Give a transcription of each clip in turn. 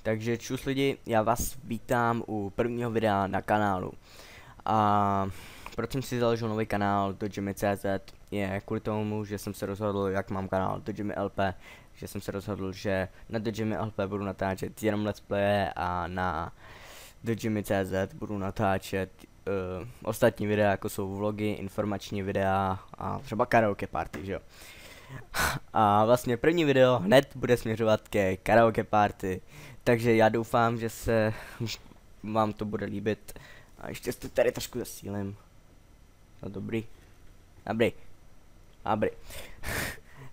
Takže čus lidi, já vás vítám u prvního videa na kanálu. A proč jsem si založil nový kanál Dojimi.cz je kvůli tomu, že jsem se rozhodl, jak mám kanál Dojimi LP, že jsem se rozhodl, že na Dojimi LP budu natáčet jenom let's play a na Dojimi.cz budu natáčet ostatní videa, jako jsou vlogy, informační videa a třeba karaoke party, že jo. A vlastně první video hned bude směřovat ke karaoke party, takže já doufám, že se vám to bude líbit. A ještě to tady trošku zesílím. No dobrý. Dobrý.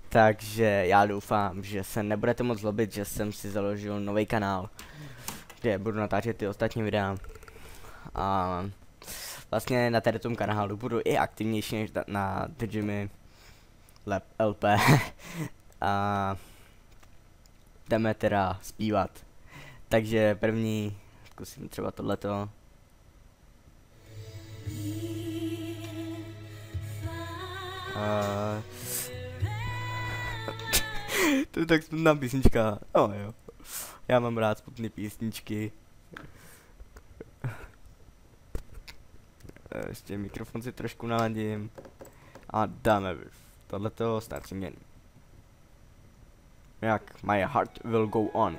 Takže já doufám, že se nebudete moc zlobit, že jsem si založil nový kanál, kde budu natáčet ty ostatní videa. A vlastně na tom kanálu budu i aktivnější než na Dojimi LP. A jdeme teda zpívat. Takže první zkusím třeba tohleto. To je tak smutná písnička. No jo. Já mám rád smutné písničky. Ještě mikrofon si trošku naladím. A dáme tohleto starší měn. Jak My Heart Will Go On.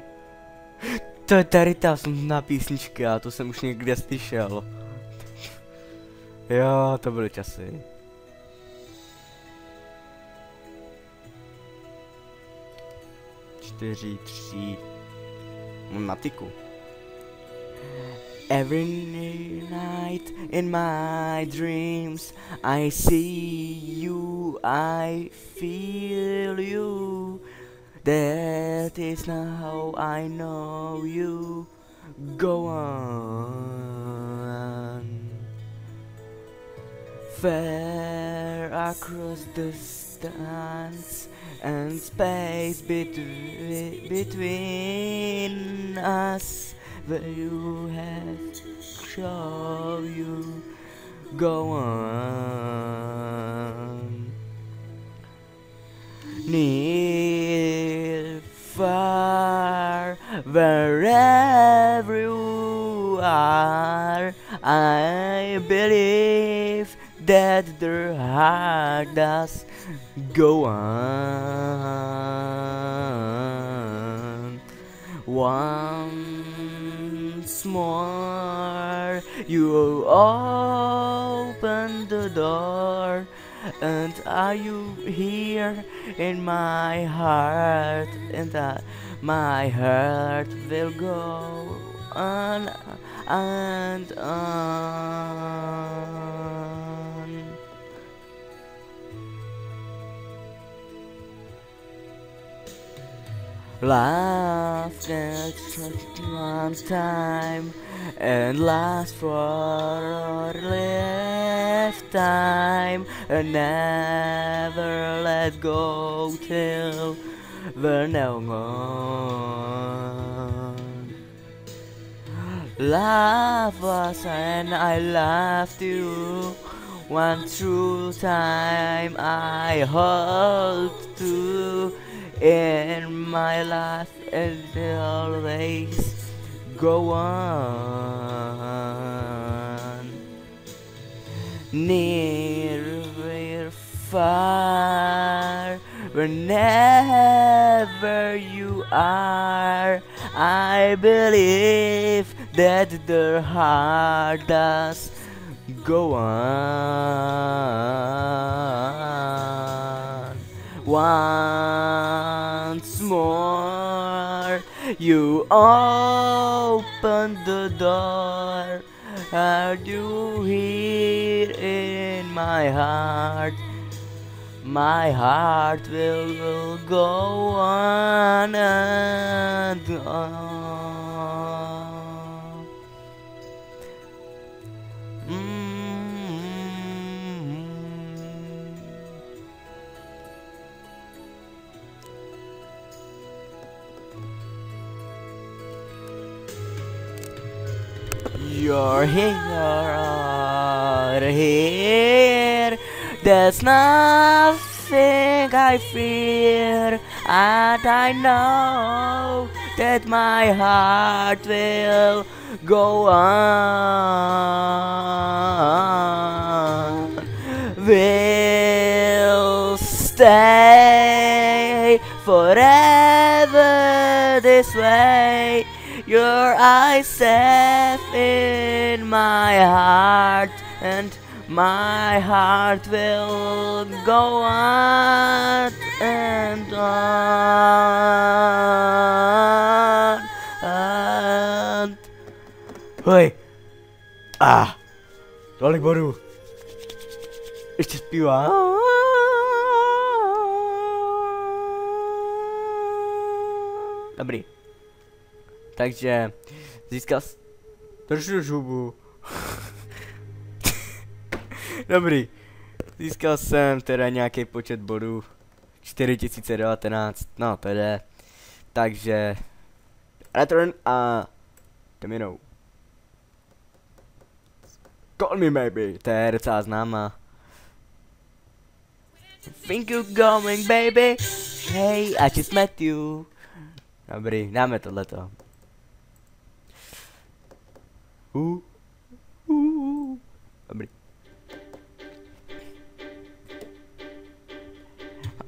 To je tady ta smutná písnička, to jsem už někde slyšel. Jo, to byly časy. Čtyři, tři. Mám matiku. Every night in my dreams I see you, I feel you. That is now I know you. Go on. Fair across the distance and space between us, where you have to show you. Go on. Near, far, wherever you are, I believe that the heart does go on. Once more you open the door, and are you here in my heart? And my heart will go on and on. Love that just one time and last for a lifetime, and never let go till we're now gone. Love us and I loved you. One true time I hold to in my life and always go on. Near or far, whenever you are, I believe that the heart does go on. Once more you open the door, are you here in my heart? My heart will go on and on. You're here, there's nothing I fear, and I know that my heart will go on, will stay forever this way. Your eyes safe in my heart, and my heart will go on and on and... Hej! Tolik bodů. Ještě zpívá. Dobrý. Takže získal držu žubu. Dobrý. Získal jsem teda nějaký počet bodů. 4019. No to jde. Takže return a jdem. Call me maybe. To je docela známá. Think you're going baby. Hey, I just met you. Dobrý, dáme tohleto. Dobrý.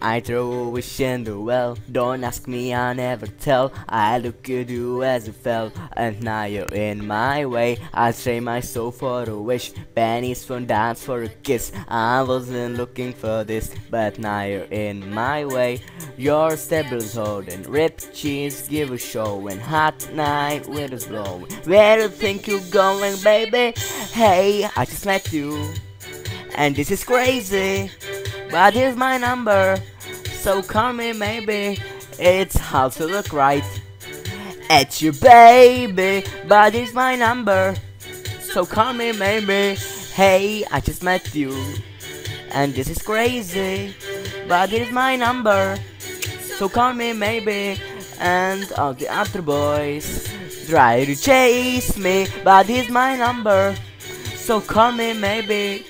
I throw a wish in the well. Don't ask me, I never tell. I look at you as you fell, and now you're in my way. I trade my soul for a wish, pennies for dance for a kiss. I wasn't looking for this, but now you're in my way. Your staples holding, ripped cheese, give a show, and hot night wind is blowing. Where do you think you're going, baby? Hey, I just met you, and this is crazy, but here's my number. So call me maybe, it's how to look right at you baby, but it's my number. So call me maybe, hey I just met you, and this is crazy, but it's my number. So call me maybe, and all the other boys try to chase me, but it's my number. So call me maybe.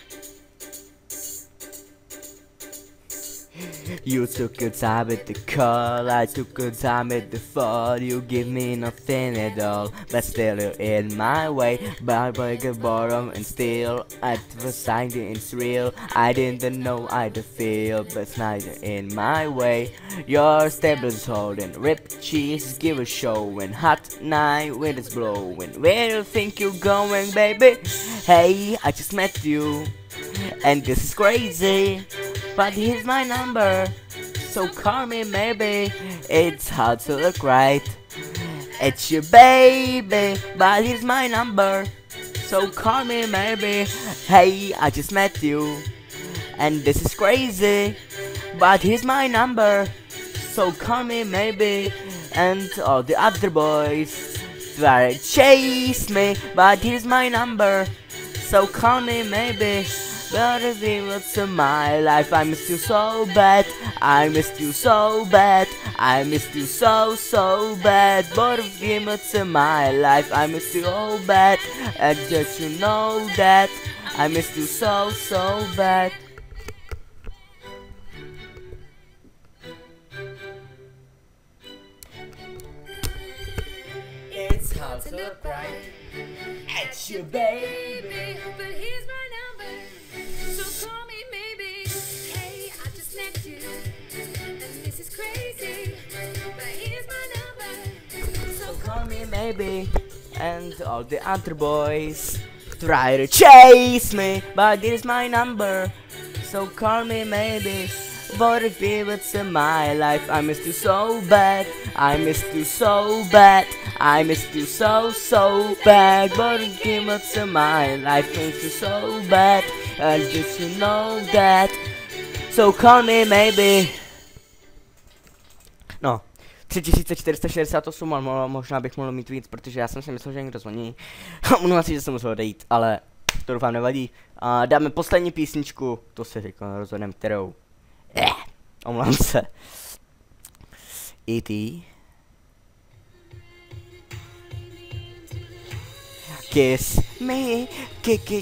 You took your time with the call, I took your time with the fall. You give me nothing at all, but still you're in my way. But break the bottom and still at the side it's real. I didn't know I'd feel, but now you're in my way. Your stable's holding, ripped cheese, give a show, and hot night wind is blowing. Where do you think you're going, baby? Hey, I just met you, and this is crazy, but here's my number. So call me maybe, it's hard to look right at you baby, but here's my number. So call me maybe, hey I just met you, and this is crazy, but here's my number. So call me maybe, and all the other boys try to chase me, but here's my number. So call me maybe. But if it was in my life, I missed you so bad. I missed you so bad. I missed you so bad. But if it was in my life, I missed you so bad. And just you know that I missed you so bad. It's hard to look right at you, baby, but here's my number. So call me maybe. Hey, I just met you, and this is crazy, but here's my number. So call me maybe, and all the other boys try to chase me, but here's my number. So call me maybe. But if it was in my life, I missed you so bad. I missed you so bad. I missed you so bad. But if it was in my life, I missed you so bad. And just you know that. So call me maybe. No, 3468, ale možná bych mohl mít víc, protože já jsem si myslel, že někdo zvoní. Omlouvám si, že jsem musel odejít, ale to doufám nevadí. A dáme poslední písničku, to si říkám, rozhodnem, kterou. Omlouvám se. E.T. Kiss me,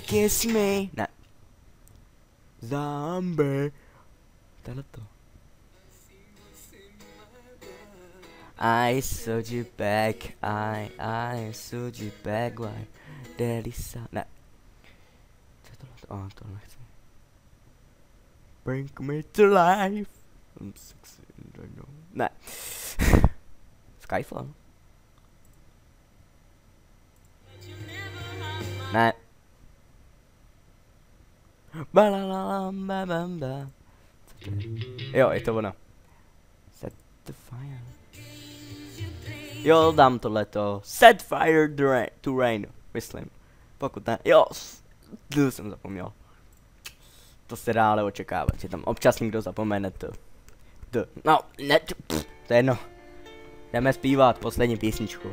kiss me. Ne. Zombie. Tohleto. I saw you back, I saw you back, why daddy saw... Ne. Co je tohle? Tohle nechci. Bring me to life. I'm sexy, I know. Ne. Skyfall. Ne. Ba. Jo, je to ono. Set the fire. Jo, dám tohleto. Set fire to rain, myslím. Pokud ne, jo, to jsem zapomněl. To se dá ale očekávat, že tam občas někdo zapomene to. No, ne, to je jedno. Jdeme zpívat poslední písničku.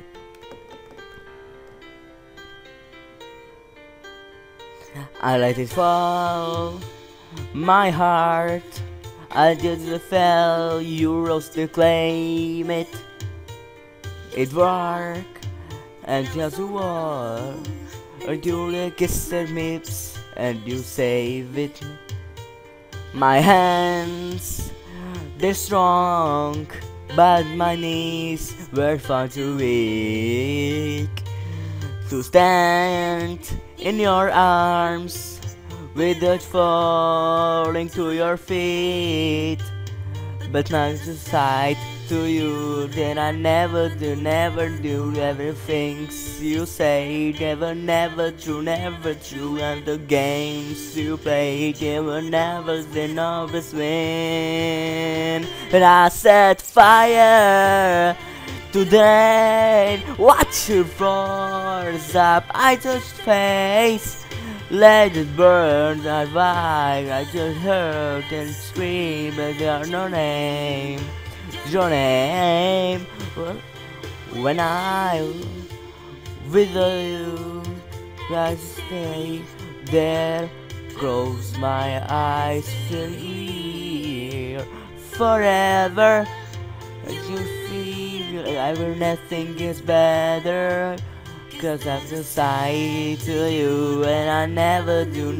I let it fall, my heart. I just fell, you rose to claim it. It worked, and just a war. Until you kiss her lips, and you save it. My hands, they're strong, but my knees were far too weak to stand in your arms without falling to your feet. But now it's aside to you that I never do everything you say. Never true, and the games you play, they were never win. And I set fire to the rain, watch your force up, I just face. Let it burn, that vibe, I just heard and scream, but there's no name. Your name. When I with you, I stay there, close my eyes, feel here forever. You feel everything is better. Cause I'm inside to you, and I never do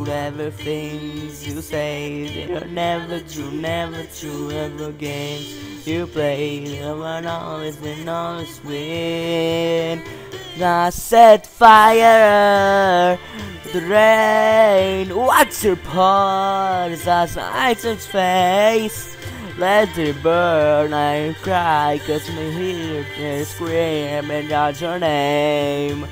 everything you say. They're never true, ever games you play. Never always win. I set fire to the rain. Watch your pulse as I touch face. Let it burn, I cry, cause my heart is screaming out your name.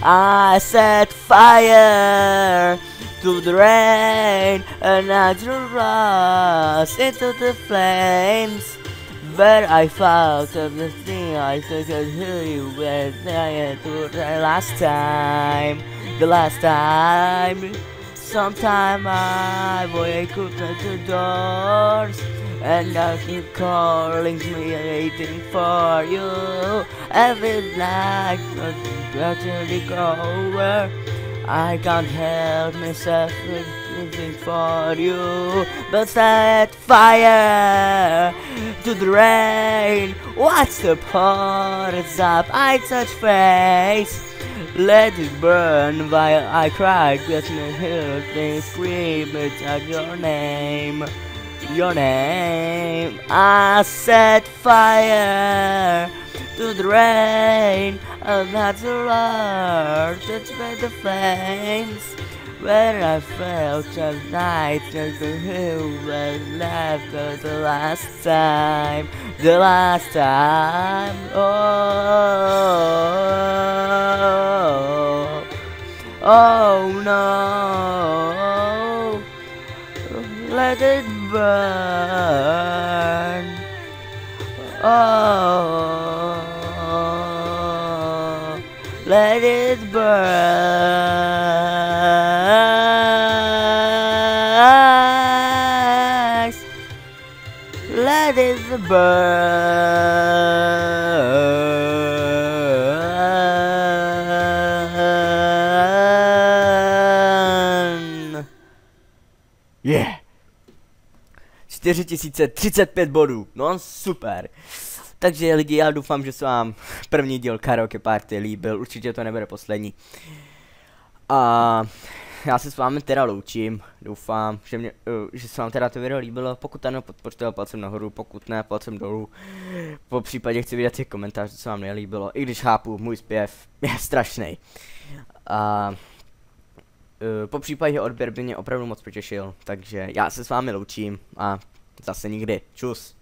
I set fire to the rain, and I rust into the flames. Where I felt everything I could hear you when I to the last time. Sometime I wake up at the doors, and I keep calling me, waiting for you. Every night, nothing to go over. I can't help myself looking for you, but set fire to the rain. What's the point? It's up, I touch face. Let it burn while I cry, cause my heart is screaming out your name. I set fire to the rain, and that's the Lord, that's where the flames. Where I felt at night, just the hill where left the last time. Oh no, let it burn. Oh, let it burn. Let it burn. Yeah. 4035 bodů, no super. Takže lidi, já doufám, že se vám první díl Karaoke Party líbil, určitě to nebude poslední. A já se s vámi teda loučím, doufám, že se vám teda to video líbilo, pokud ano, podpořte ho palcem nahoru, pokud ne, palcem dolů, po případě chci vidět těch komentářů, co vám nelíbilo, i když chápu, můj zpěv je strašný. A po případě odběr by mě opravdu moc potěšil, takže já se s vámi loučím a zase nikdy, čus.